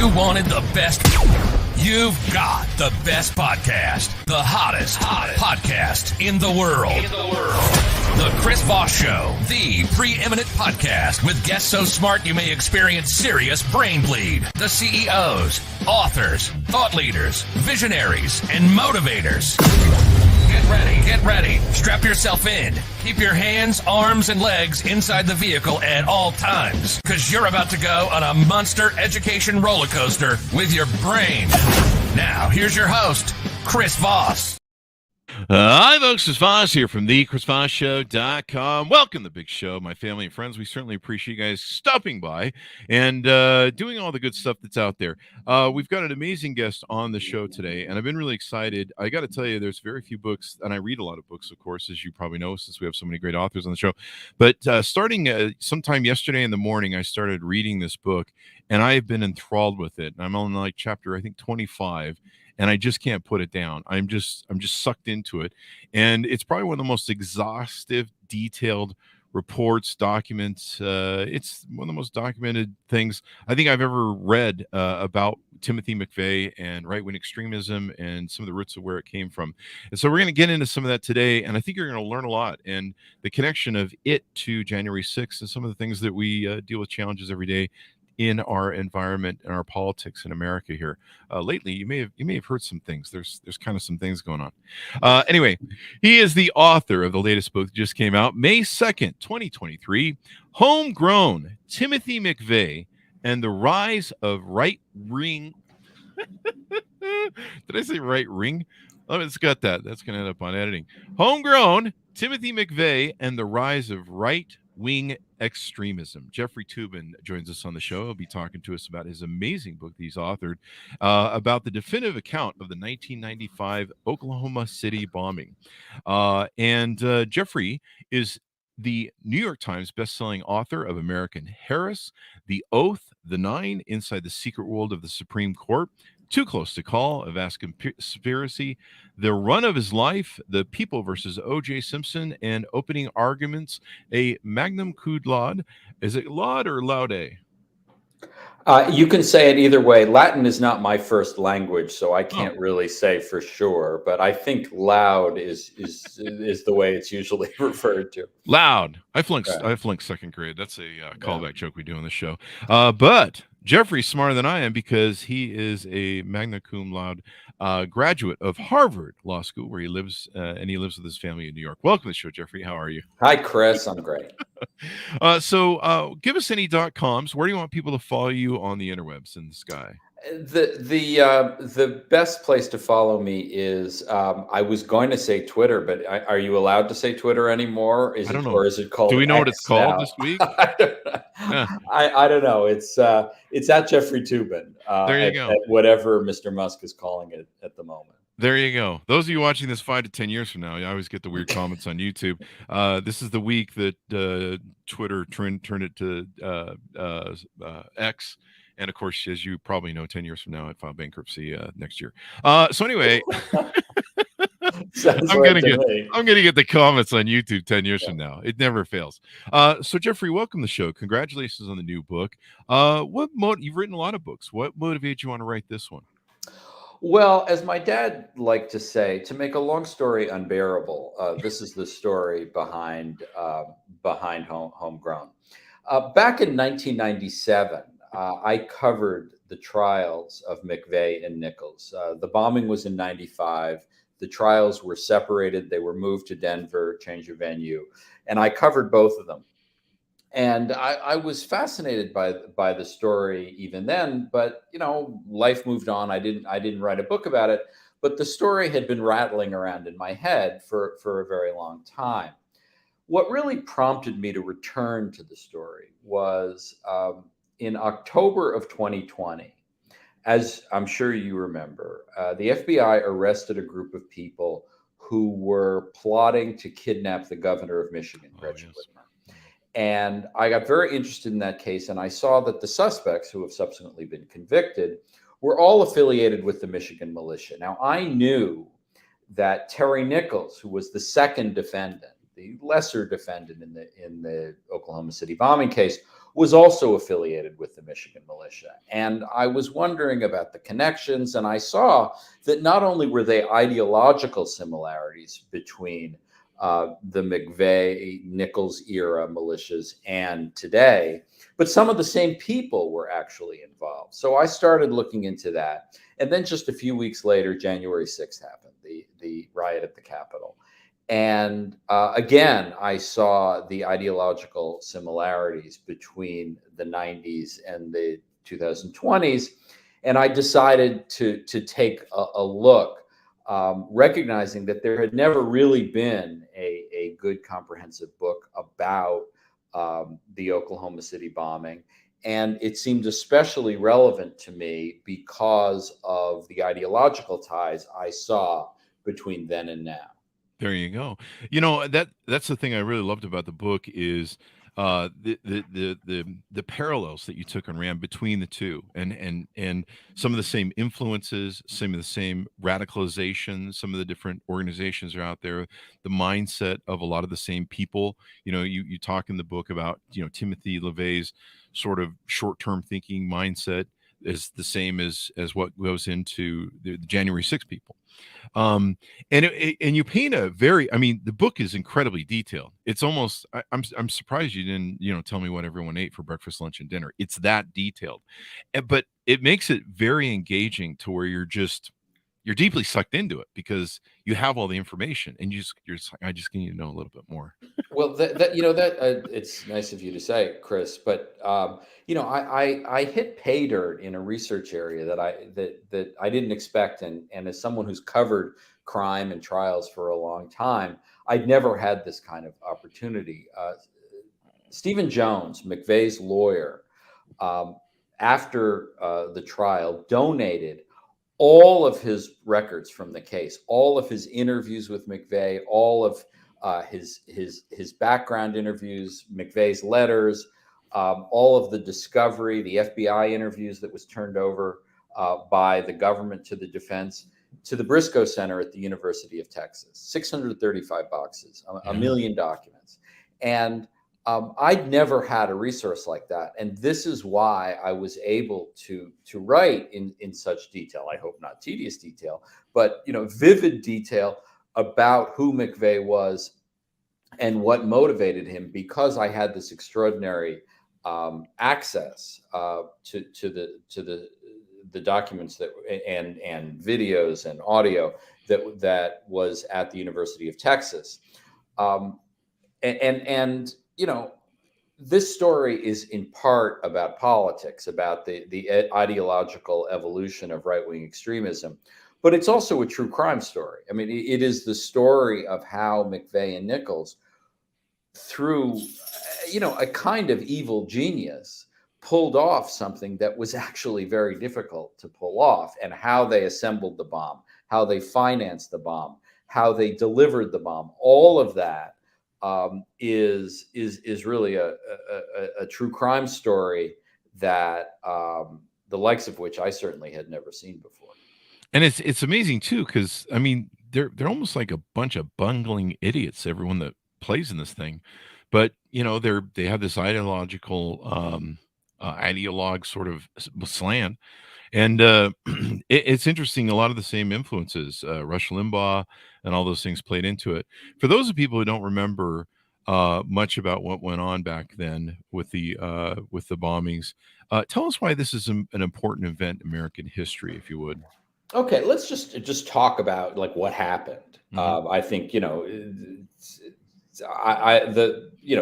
You wanted the best. You've got the best podcast, the hottest podcast in the world. The Chris Voss Show, the preeminent podcast with guests so smart you may experience serious brain bleed. The CEOs, authors, thought leaders, visionaries, and motivators. Get ready. Strap yourself in. Keep your hands, arms, and legs inside the vehicle at all times, because you're about to go on a monster education roller coaster with your brain. Now, here's your host, Chris Voss. Hi, folks. Chris Voss here from thechrisvossshow.com. Welcome to the big show, my family and friends. We certainly appreciate you guys stopping by and doing all the good stuff that's out there. We've got an amazing guest on the show today, and I've been really excited. I got to tell you, there's very few books, and I read a lot of books, of course, as you probably know, since we have so many great authors on the show. But starting sometime yesterday in the morning, I started reading this book, and I have been enthralled with it. And I'm on like chapter, I think, 25. And I just can't put it down. I'm just sucked into it. And it's probably one of the most exhaustive, detailed reports, documents. It's one of the most documented things I think I've ever read about Timothy McVeigh and right-wing extremism and some of the roots of where it came from. And so we're going to get into some of that today. And I think you're going to learn a lot. And the connection of it to January 6th and some of the things that we deal with challenges every day in our environment and our politics in America here. Lately, you may have heard some things. There's kind of some things going on. Anyway, he is the author of the latest book that just came out, May 2nd, 2023, Homegrown, Timothy McVeigh and the Rise of Right-Wing. Did I say right ring? Oh, it's got that. That's going to end up on editing. Homegrown, Timothy McVeigh and the Rise of Right-Wing Extremism. Jeffrey Toobin joins us on the show. He'll be talking to us about his amazing book that he's authored about the definitive account of the 1995 Oklahoma City bombing. And Jeffrey is the New York Times bestselling author of American Harris, The Oath, The Nine, Inside the Secret World of the Supreme Court, Too Close to Call, A Vast Conspiracy, The Run of His Life, The People versus O.J. Simpson, and Opening Arguments, a magnum cum laude. Is it laude or laude? You can say it either way. Latin is not my first language, so I can't really say for sure. But I think loud is the way it's usually referred to. Loud. I flunked second grade. That's a callback joke we do on the show. But Jeffrey's smarter than I am because he is a magna cum laude graduate of Harvard Law School, where he lives, and he lives with his family in New York. Welcome to the show, Jeffrey. How are you? Hi, Chris. I'm great. So give us any .coms. Where do you want people to follow you on the interwebs in the sky? The best place to follow me is I was going to say Twitter, but are you allowed to say Twitter anymore? I don't know. Or is it called? Do we know what it's called now? this week? I don't know. It's at Jeffrey Toobin. There you go. At whatever Mr. Musk is calling it at the moment. There you go. Those of you watching this 5 to 10 years from now, I always get the weird comments on YouTube. This is the week that Twitter turned it to X. And of course, as you probably know, 10 years from now, I'd file bankruptcy next year. So anyway, I'm gonna get the comments on YouTube 10 years from now. It never fails. So Jeffrey, welcome to the show. Congratulations on the new book. You've written a lot of books. What motivated you to write this one? Well, as my dad liked to say, to make a long story unbearable, this is the story behind Homegrown. Back in 1997. I covered the trials of McVeigh and Nichols. The bombing was in 95. The trials were separated. They were moved to Denver, change of venue. And I covered both of them. And I was fascinated by the story even then, but life moved on. I didn't write a book about it, but the story had been rattling around in my head for a very long time. What really prompted me to return to the story was in October of 2020, as I'm sure you remember, the FBI arrested a group of people who were plotting to kidnap the governor of Michigan, Gretchen Whitmer. And I got very interested in that case, and I saw that the suspects, who have subsequently been convicted, were all affiliated with the Michigan militia. Now, I knew that Terry Nichols, who was the second defendant, lesser defendant in the Oklahoma City bombing case, was also affiliated with the Michigan militia. And I was wondering about the connections, and I saw that not only were they ideological similarities between the McVeigh Nichols era militias and today, but some of the same people were actually involved. So I started looking into that. And then just a few weeks later, January 6th happened, the riot at the Capitol. And again, I saw the ideological similarities between the 90s and the 2020s. And I decided to take a look, recognizing that there had never really been a good comprehensive book about the Oklahoma City bombing. And it seemed especially relevant to me because of the ideological ties I saw between then and now. There you go. That's the thing I really loved about the book is the parallels that you took and ran between the two, and some of the same influences, some of the same radicalization, some of the different organizations are out there, the mindset of a lot of the same people. You talk in the book about Timothy LaVey's sort of short-term thinking mindset is the same as what goes into the January 6th people. And you paint the book is incredibly detailed. It's almost, I'm surprised you didn't tell me what everyone ate for breakfast, lunch, and dinner. It's that detailed, but it makes it very engaging to where you're deeply sucked into it because you have all the information and you're just like, I just need to know a little bit more. Well, it's nice of you to say, Chris, but I hit pay dirt in a research area that I didn't expect, and as someone who's covered crime and trials for a long time, I'd never had this kind of opportunity. Stephen Jones, McVeigh's lawyer, after the trial, donated all of his records from the case, all of his interviews with McVeigh, all of his background interviews, McVeigh's letters, all of the discovery, the FBI interviews that was turned over by the government to the defense, to the Briscoe Center at the University of Texas. 635 boxes, a million documents. And I'd never had a resource like that. And this is why I was able to write in such detail, I hope not tedious detail, but vivid detail about who McVeigh was and what motivated him, because I had this extraordinary access to the documents and videos and audio that was at the University of Texas. This story is in part about politics, about the ideological evolution of right-wing extremism, but it's also a true crime story. I mean, it is the story of how McVeigh and Nichols, through a kind of evil genius, pulled off something that was actually very difficult to pull off, and how they assembled the bomb, how they financed the bomb, how they delivered the bomb. All of that is really a true crime story that the likes of which I certainly had never seen before. And it's amazing too, because I mean they're almost like a bunch of bungling idiots, everyone that plays in this thing, but they have this ideological ideologue sort of slant. And it's interesting. A lot of the same influences, Rush Limbaugh, and all those things played into it. For those of people who don't remember much about what went on back then with the bombings, tell us why this is an important event in American history, if you would. Okay, let's just talk about like what happened. I think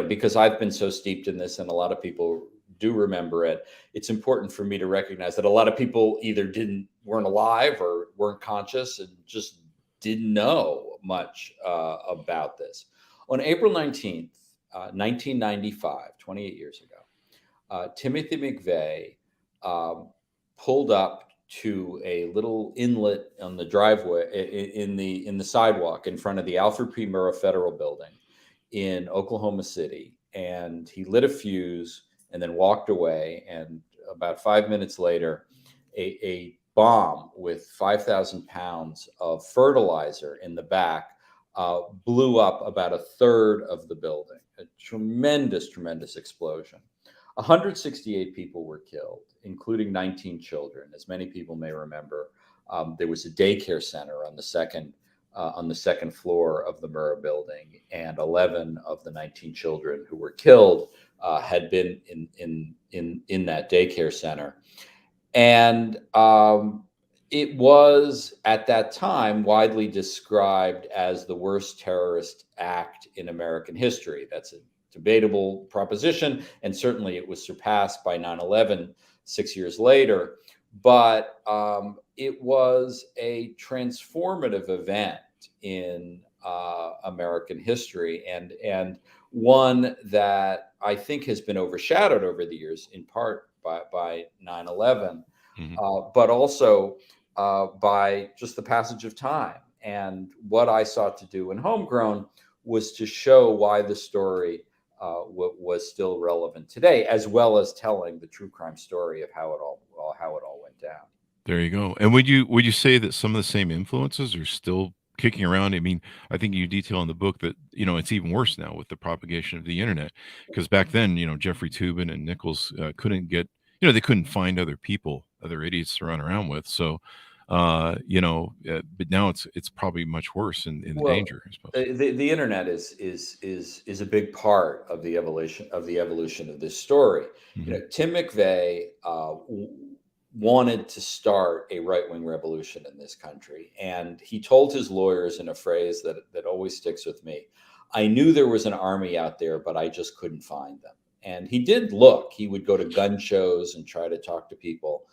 because I've been so steeped in this, and a lot of people do remember it. It's important for me to recognize that a lot of people either weren't alive or weren't conscious and just didn't know much about this. On April 19th, 1995, 28 years ago, Timothy McVeigh pulled up to a little inlet on the driveway in the sidewalk in front of the Alfred P. Murrah Federal Building in Oklahoma City, and he lit a fuse and then walked away. And about 5 minutes later, a bomb with 5,000 pounds of fertilizer in the back blew up about a third of the building. A tremendous, tremendous explosion. 168 people were killed, including 19 children. As many people may remember, there was a daycare center on the second floor of the Murrah building, and 11 of the 19 children who were killed had been in that daycare center. And it was at that time widely described as the worst terrorist act in American history. That's a debatable proposition, and certainly it was surpassed by 9/11 6 years later. But it was a transformative event in American history, and one that I think has been overshadowed over the years, in part by 9/11, but also by just the passage of time. And what I sought to do in Homegrown was to show why the story was still relevant today, as well as telling the true crime story of how it all went down. There you go. And would you say that some of the same influences are still kicking around? I mean, I think you detail in the book that, it's even worse now with the propagation of the internet, because back then, Jeffrey Toobin and Nichols couldn't get, they couldn't find other people, other idiots to run around with. So, but now it's probably much worse in the danger, I suppose. The internet is a big part of the evolution of this story. Tim McVeigh wanted to start a right-wing revolution in this country, and he told his lawyers in a phrase that always sticks with me: "I knew there was an army out there, but I just couldn't find them." And he did look. He would go to gun shows and try to talk to people,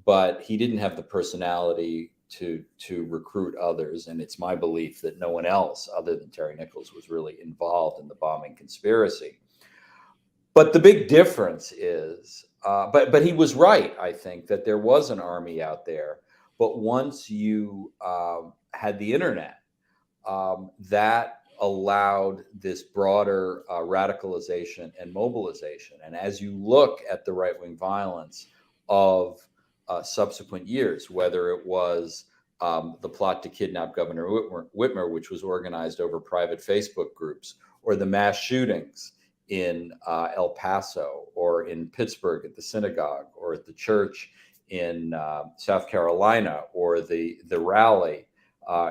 but he didn't have the personality to recruit others. And it's my belief that no one else other than Terry Nichols was really involved in the bombing conspiracy. But the big difference is, but he was right, I think, that there was an army out there. But once you had the internet, that allowed this broader radicalization and mobilization. And as you look at the right-wing violence of subsequent years, whether it was the plot to kidnap Governor Whitmer, which was organized over private Facebook groups, or the mass shootings in El Paso, or in Pittsburgh at the synagogue, or at the church in South Carolina, or the rally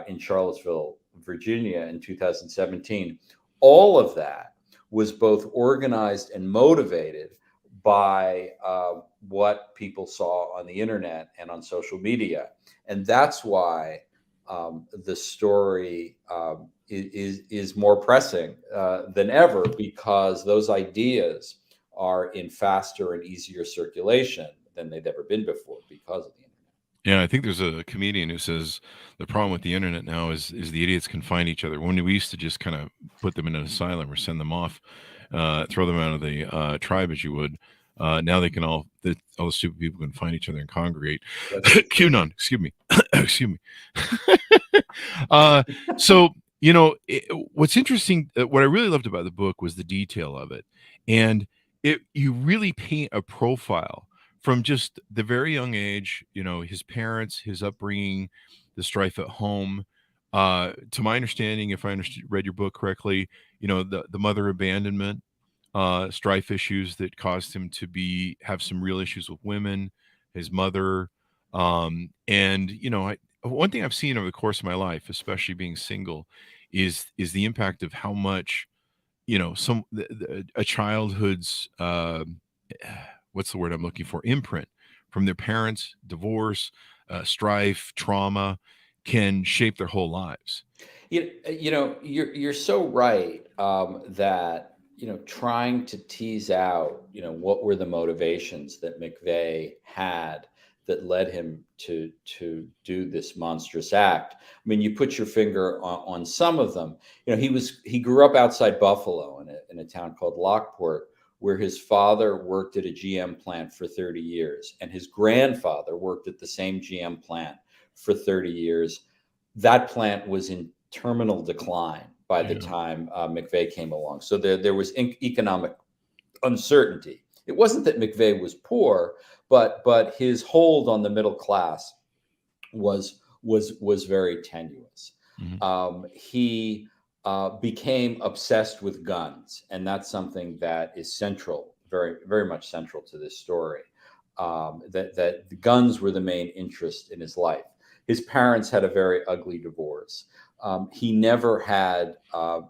in Charlottesville, Virginia in 2017, all of that was both organized and motivated by what people saw on the internet and on social media. And that's why the story is more pressing than ever, because those ideas are in faster and easier circulation than they've ever been before because of the internet. Yeah, I think there's a comedian who says the problem with the internet now is the idiots can find each other. When we used to just kind of put them in an asylum or send them off, throw them out of the tribe as you would. Now they can all the stupid people can find each other and congregate. QAnon, excuse me, excuse me. So what's interesting, what I really loved about the book was the detail of it, and you really paint a profile from just the very young age, his parents, his upbringing, the strife at home. To my understanding, if I read your book correctly, the mother abandonment, strife issues that caused him to have some real issues with women, his mother. One thing I've seen over the course of my life, especially being single, is the impact of how much, a childhood's, what's the word I'm looking for? Imprint from their parents, divorce, strife, trauma can shape their whole lives. You're so right that, trying to tease out, what were the motivations that McVeigh had that led him to do this monstrous act. I mean, you put your finger on some of them. He grew up outside Buffalo in a town called Lockport, where his father worked at a GM plant for 30 years, and his grandfather worked at the same GM plant for 30 years. That plant was in terminal decline by the time McVeigh came along. So there was economic uncertainty. It wasn't that McVeigh was poor, but his hold on the middle class was very tenuous. He became obsessed with guns, and that's something that is central, very, very much central to this story. That the guns were the main interest in his life. His parents had a very ugly divorce. He never had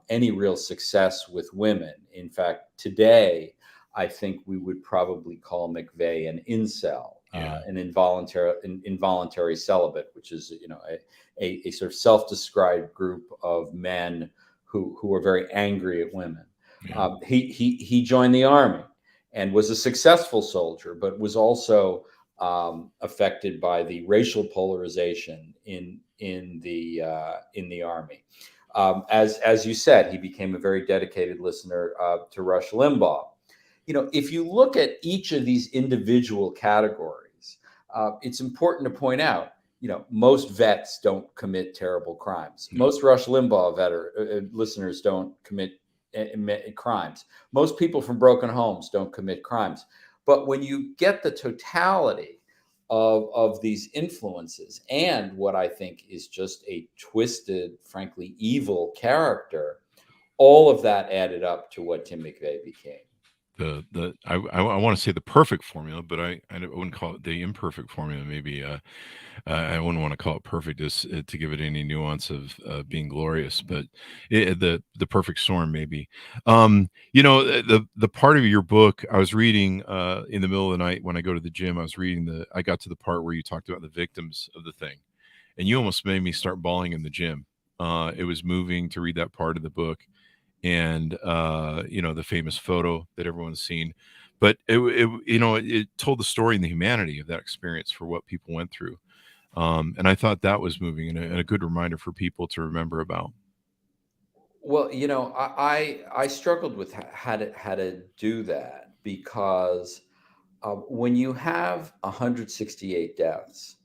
any real success with women. In fact, today, I think we would probably call McVeigh an incel, an involuntary celibate, which is, a sort of self-described group of men who are very angry at women. Yeah. He joined the army and was a successful soldier, but was also affected by the racial polarization in the army. As you said, he became a very dedicated listener to Rush Limbaugh. If you look at each of these individual categories, it's important to point out, most vets don't commit terrible crimes. Most Rush Limbaugh listeners don't commit crimes. Most people from broken homes don't commit crimes. But when you get the totality of these influences and what I think is just a twisted, frankly, evil character, all of that added up to what Tim McVeigh became. I want to say the perfect formula, but I wouldn't call it the imperfect formula. Maybe I wouldn't want to call it perfect to give it any nuance of being glorious, but the perfect storm maybe. The part of your book I was reading in the middle of the night when I go to the gym. I got to the part where you talked about the victims of the thing, and you almost made me start bawling in the gym. It was moving to read that part of the book. And the famous photo that everyone's seen, but it told the story and the humanity of that experience for what people went through, and I thought that was moving and a good reminder for people to remember about. Well, I struggled with how to do that, because when you have 168 deaths,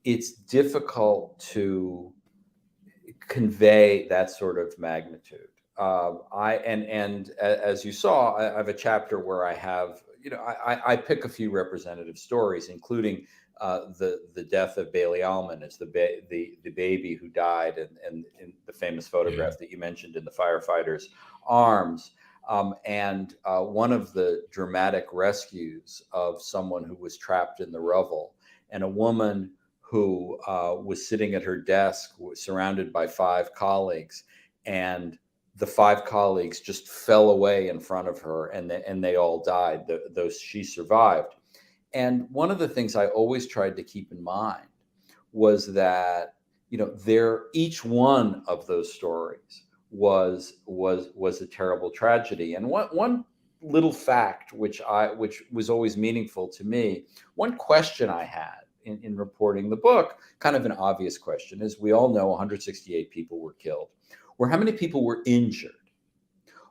it's difficult to convey that sort of magnitude. As you saw, I have a chapter where I have, I pick a few representative stories, including the death of Bailey Allman as the baby who died in the famous photograph that you mentioned in the firefighter's arms. And one of the dramatic rescues of someone who was trapped in the rubble, and a woman who was sitting at her desk surrounded by 5 colleagues, and the 5 colleagues just fell away in front of her, and they all died, though she survived. And one of the things I always tried to keep in mind was that, each one of those stories was a terrible tragedy. And one little fact, which was always meaningful to me, one question I had in reporting the book, kind of an obvious question, is we all know 168 people were killed. How many people were injured?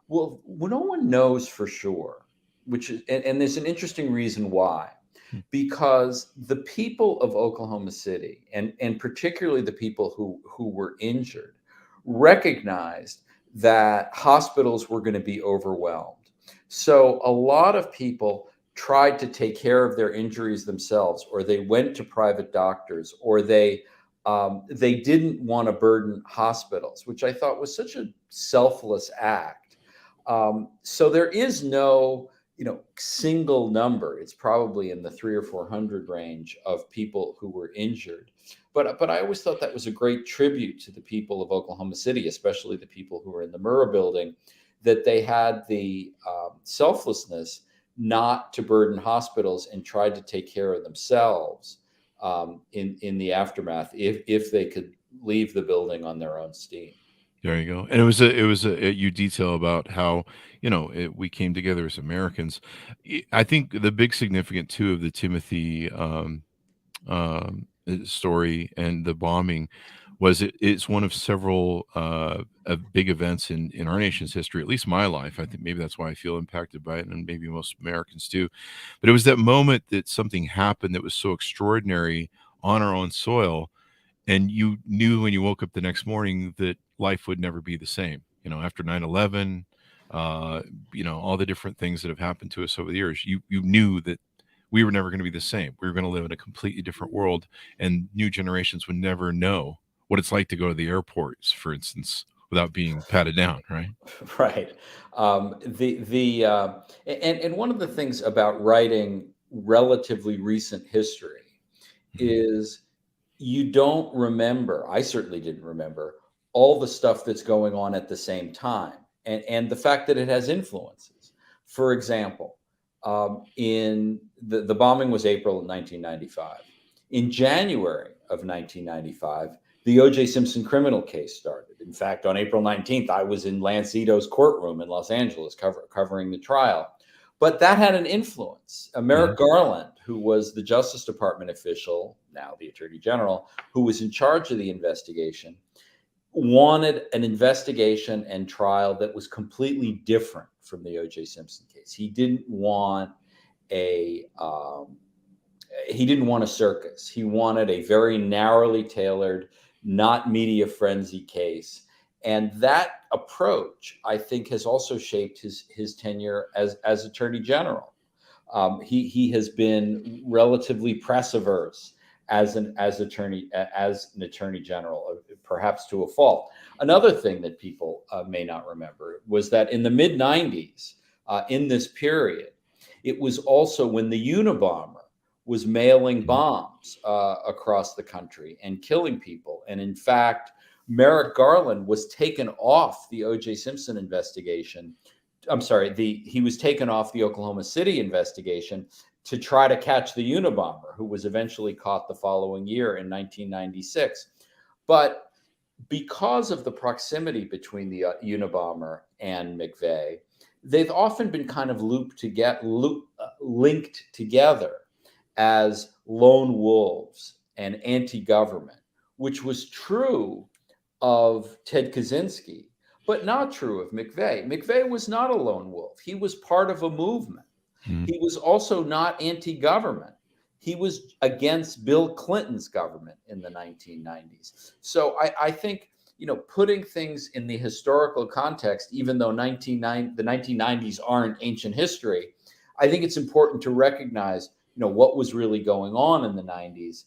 Well, no one knows for sure, and there's an interesting reason why. Because the people of Oklahoma City, and particularly the people who were injured, recognized that hospitals were going to be overwhelmed. So a lot of people tried to take care of their injuries themselves, or they went to private doctors, or they didn't want to burden hospitals, which I thought was such a selfless act. So there is no single number. It's probably in the 300 or 400 range of people who were injured. But I always thought that was a great tribute to the people of Oklahoma City, especially the people who were in the Murrah building, that they had the selflessness not to burden hospitals and tried to take care of themselves in the aftermath, if they could leave the building on their own steam. There you go. And you detail about how, we came together as Americans. I think the big significant too of the Timothy story and the bombing was it's one of several of big events in our nation's history, at least my life. I think maybe that's why I feel impacted by it, and maybe most Americans too. But it was that moment that something happened that was so extraordinary on our own soil, and you knew when you woke up the next morning that life would never be the same. After 9/11, all the different things that have happened to us over the years, you knew that we were never going to be the same. We were going to live in a completely different world, and new generations would never know what it's like to go to the airports, for instance, without being patted down, right? Right. And one of the things about writing relatively recent history Mhm. is you don't remember, I certainly didn't remember, all the stuff that's going on at the same time, and the fact that it has influences. For example, in the bombing was April of 1995. In January of 1995, the O.J. Simpson criminal case started. In fact, on April 19th, I was in Lance Ito's courtroom in Los Angeles covering the trial. But that had an influence. Mhm. Merrick Garland, who was the Justice Department official, now the Attorney General, who was in charge of the investigation, wanted an investigation and trial that was completely different from the O.J. Simpson case. A he didn't want a circus. He wanted a very narrowly tailored, not media frenzy case. And that approach, I think, has also shaped his tenure as Attorney General. He has been relatively press averse as an attorney general, perhaps to a fault. Another thing that people may not remember was that in the mid '90s, in this period, it was also when the Unabomber was mailing Mhm. bombs across the country and killing people. And in fact, Merrick Garland was taken off the O.J. Simpson investigation. I'm sorry, he was taken off the Oklahoma City investigation to try to catch the Unabomber, who was eventually caught the following year in 1996. But because of the proximity between the Unabomber and McVeigh, they've often been kind of linked together as lone wolves and anti-government, which was true of Ted Kaczynski, but not true of McVeigh. McVeigh was not a lone wolf. He was part of a movement. Mhm. He was also not anti-government. He was against Bill Clinton's government in the 1990s. So I think, putting things in the historical context, even though the 1990s aren't ancient history, I think it's important to recognize, what was really going on in the 90s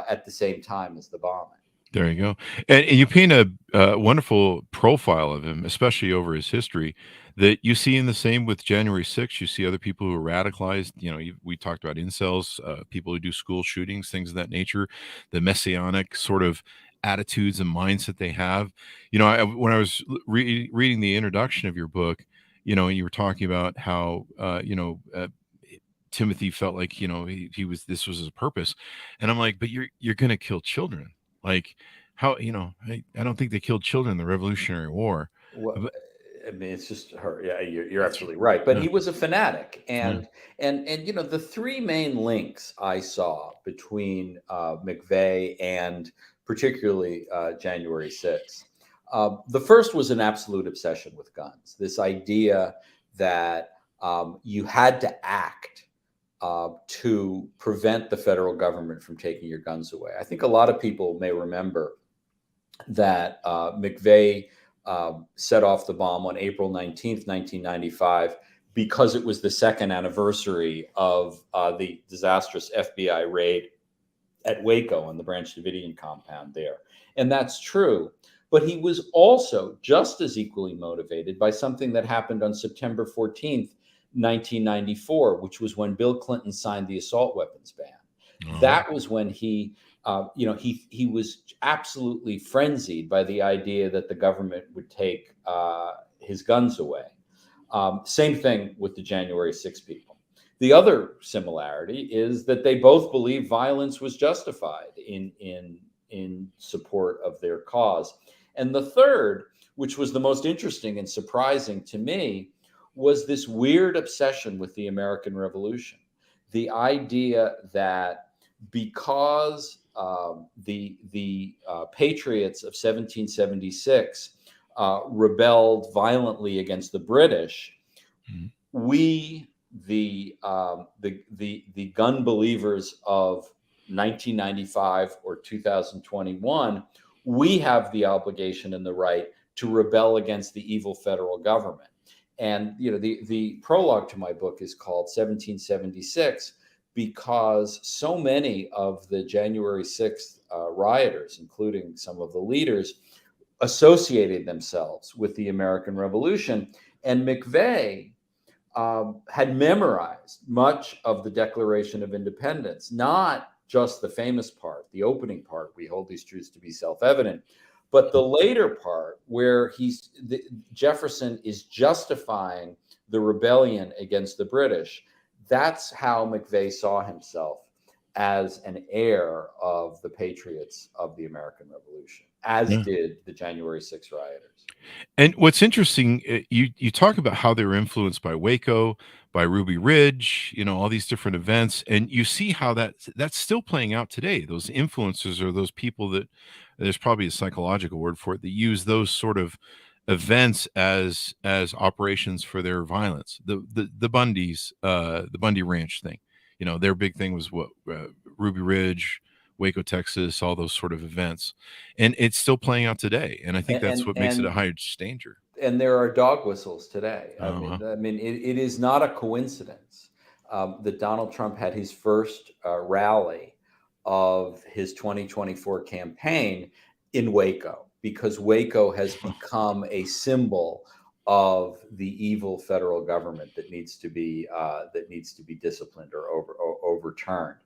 at the same time as the bombing. There you go. And you paint a wonderful profile of him, especially over his history, that you see in the same with January 6th. You see other people who are radicalized. We talked about incels, people who do school shootings, things of that nature, the messianic sort of attitudes and mindset they have. When I was reading the introduction of your book, and you were talking about how, Timothy felt like, he was, this was his purpose. And I'm like, but you're going to kill children. Like, how, I don't think they killed children in the Revolutionary War. Well, But I mean, it's just her. Yeah, you're it's, absolutely right. But yeah, he was a fanatic, yeah. and the three main links I saw between McVeigh and particularly January 6th. The first was an absolute obsession with guns. This idea that you had to act to prevent the federal government from taking your guns away. I think a lot of people may remember that McVeigh set off the bomb on April 19th, 1995, because it was the second anniversary of the disastrous FBI raid at Waco on the Branch Davidian compound there. And that's true. But he was also just as equally motivated by something that happened on September 14th, 1994, which was when Bill Clinton signed the assault weapons ban. Uh-huh. That was when he was absolutely frenzied by the idea that the government would take his guns away. Same thing with the January 6 people. The other similarity is that they both believe violence was justified in support of their cause. And the third, which was the most interesting and surprising to me, was this weird obsession with the American Revolution. The idea that because the patriots of 1776 rebelled violently against the British, Mhm. we the gun believers of 1995 or 2021, we have the obligation and the right to rebel against the evil federal government. And the prologue to my book is called 1776, because so many of the January 6th rioters, including some of the leaders, associated themselves with the American Revolution. And McVeigh had memorized much of the Declaration of Independence, not just the famous part, the opening part, we hold these truths to be self-evident, but the later part where Jefferson is justifying the rebellion against the British. That's how McVeigh saw himself, as an heir of the patriots of the American Revolution, as did the January 6 rioters. And what's interesting, you talk about how they were influenced by Waco, by Ruby Ridge, all these different events, and you see how that's still playing out today. Those influencers are those people that, there's probably a psychological word for it, that use those sort of events as operations for their violence. The Bundys, the Bundy Ranch thing, their big thing was what Ruby Ridge, Waco, Texas, all those sort of events, and it's still playing out today. And I think that's what makes it a higher danger. And there are dog whistles today. Uh-huh. I mean, it is not a coincidence that Donald Trump had his first rally of his 2024 campaign in Waco, because Waco has become a symbol of the evil federal government that needs to be disciplined or overturned.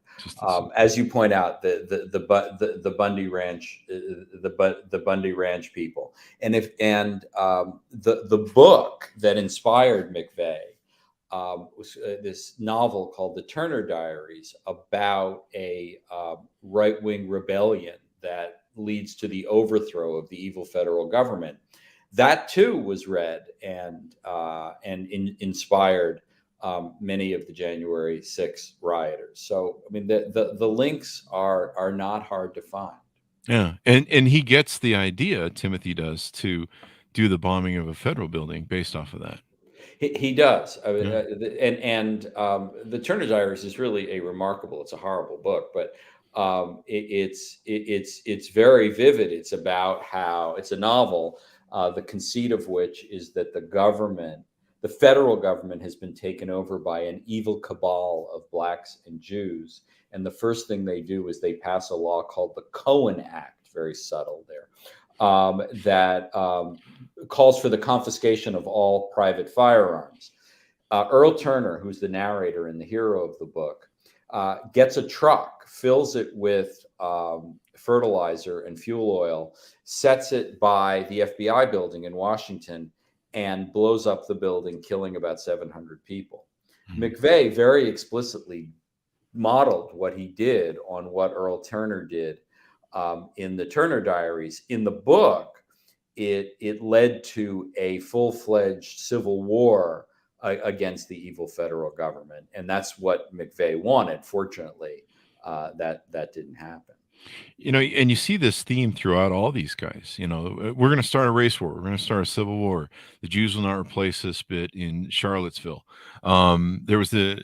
As you point out, the Bundy Ranch, the Bundy Ranch people, and the book that inspired McVeigh was this novel called The Turner Diaries, about a right-wing rebellion that leads to the overthrow of the evil federal government. That too was read and inspired many of the January 6 rioters. So, I mean, the links are not hard to find. Yeah, and he gets the idea, Timothy does, to do the bombing of a federal building based off of that. He does. I mean, the Turner Diaries is really a remarkable. It's a horrible book, but it's very vivid. It's about how it's a novel. The conceit of which is that the federal government has been taken over by an evil cabal of blacks and Jews. And the first thing they do is they pass a law called the Cohen Act, very subtle there, that calls for the confiscation of all private firearms. Earl Turner, who's the narrator and the hero of the book, gets a truck, fills it with fertilizer and fuel oil, sets it by the FBI building in Washington, and blows up the building, killing about 700 people. McVeigh very explicitly modeled what he did on what Earl Turner did in the Turner Diaries. In the book, it led to a full-fledged civil war against the evil federal government, and that's what McVeigh wanted. Fortunately, that didn't happen. And you see this theme throughout all these guys. We're going to start a race war. We're going to start a civil war. The Jews will not replace this bit in Charlottesville. There was the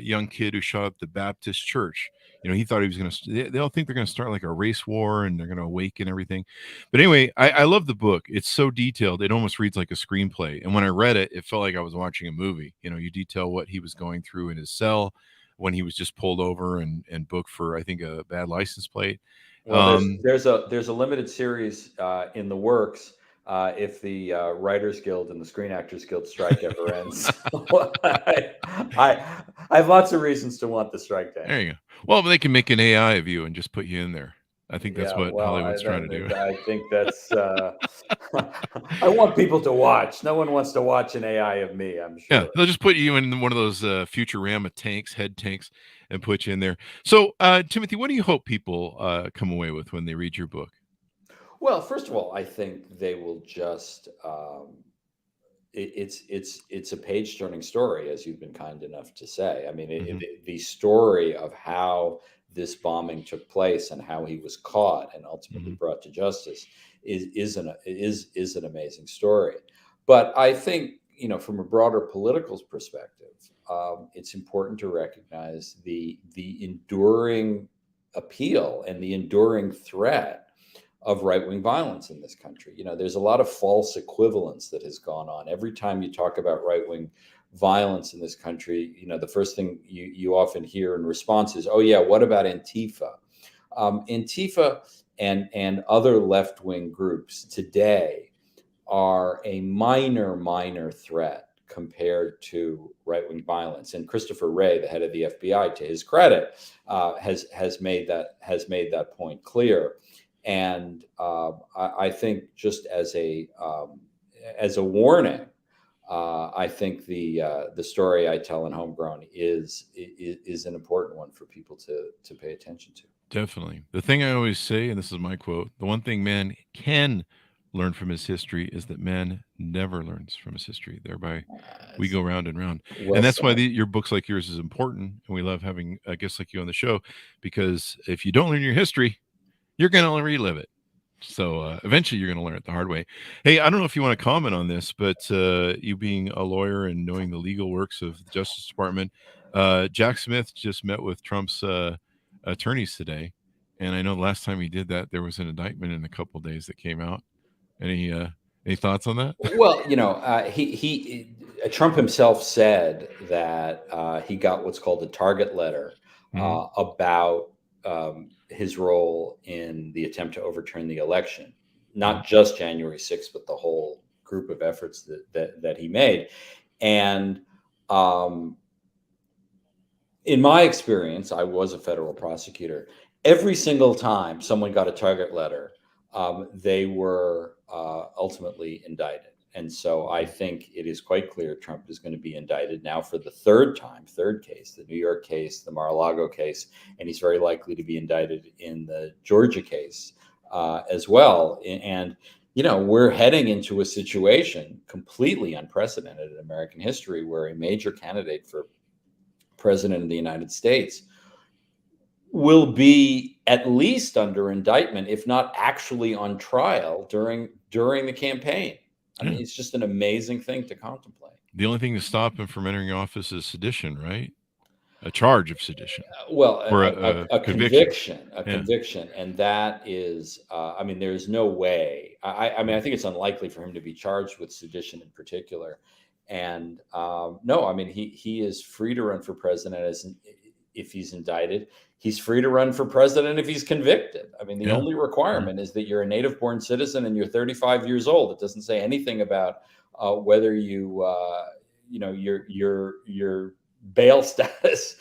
young kid who shot up the Baptist church. He thought he was going to, they all think they're going to start like a race war and they're going to awaken everything. But anyway, I love the book. It's so detailed. It almost reads like a screenplay. And when I read it, it felt like I was watching a movie. You detail what he was going through in his cell when he was just pulled over and booked for, I think, a bad license plate. Well, there's a limited series in the works if the Writers Guild and the Screen Actors Guild strike ever ends. I have lots of reasons to want the strike to end. There you go. Well, they can make an AI of you and just put you in there. I think that's what Hollywood's trying to do. I think that's. I want people to watch. No one wants to watch an AI of me, I'm sure. Yeah, they'll just put you in one of those Futurama head tanks, and put you in there. So, Timothy, what do you hope people come away with when they read your book? Well, first of all, I think they will just. It's a page-turning story, as you've been kind enough to say. I mean, the story of how this bombing took place and how he was caught and ultimately brought to justice is an amazing story. But I think, from a broader political perspective, it's important to recognize the enduring appeal and the enduring threat of right-wing violence in this country. There's a lot of false equivalence that has gone on. Every time you talk about right-wing violence in this country, the first thing you often hear in response is, "Oh yeah, what about Antifa?" Antifa and other left-wing groups today are a minor threat compared to right-wing violence. And Christopher Wray, the head of the FBI, to his credit, has made that point clear. And I think, just as a warning, I think the story I tell in Homegrown is an important one for people to pay attention to. Definitely. The thing I always say, and this is my quote, the one thing man can learn from his history is that man never learns from his history. Thereby, we go round and round. Well And that's why said. your books like yours is important. And we love having a guest like you on the show, because if you don't learn your history, you're going to relive it. So eventually you're going to learn it the hard way. Hey, I don't know if you want to comment on this, but you being a lawyer and knowing the legal works of the Justice Department, Jack Smith just met with Trump's attorneys today. And I know the last time he did that, there was an indictment in a couple of days that came out. Any thoughts on that? Well, Trump himself said that he got what's called a target letter about his role in the attempt to overturn the election, not just January 6th, but the whole group of efforts that he made. And in my experience, I was a federal prosecutor. Every single time someone got a target letter, they were ultimately indicted. And so I think it is quite clear Trump is going to be indicted now for the third case, the New York case, the Mar-a-Lago case, and he's very likely to be indicted in the Georgia case as well. And, we're heading into a situation completely unprecedented in American history, where a major candidate for president of the United States will be at least under indictment, if not actually on trial during the campaign. I mean, it's just an amazing thing to contemplate. The only thing to stop him from entering office is sedition, right? A charge of sedition. Well, or a conviction, and that is, there's no way. I think it's unlikely for him to be charged with sedition in particular. And no, he is free to run for president if he's indicted. He's free to run for president if he's convicted. The only requirement is that you're a native-born citizen and you're 35 years old. It doesn't say anything about whether your bail status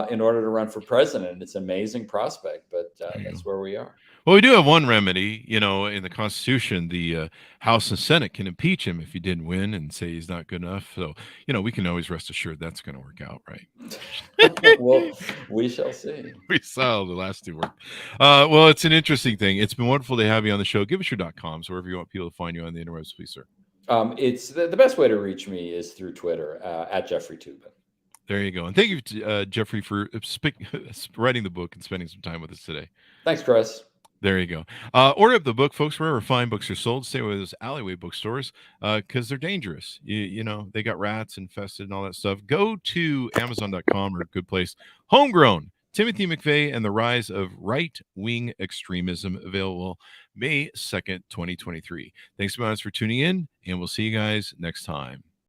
in order to run for president. It's an amazing prospect, but that's where we are. Well, we do have one remedy, in the Constitution. The House and Senate can impeach him if he didn't win and say he's not good enough. So, we can always rest assured that's going to work out, right? Well, we shall see. We saw how the last two work. Well, it's an interesting thing. It's been wonderful to have you on the show. Give us your .coms, wherever you want people to find you on the interwebs, please, sir. It's the best way to reach me is through Twitter at Jeffrey Toobin. There you go. And thank you, Jeffrey, for writing the book and spending some time with us today. Thanks, Chris. There you go. Order up the book, folks, wherever fine books are sold. Stay with those alleyway bookstores because they're dangerous. They got rats infested and all that stuff. Go to Amazon.com, or a good place. Homegrown, Timothy McVeigh and the Rise of Right-Wing Extremism, available May 2nd, 2023. Thanks so much for tuning in, and we'll see you guys next time.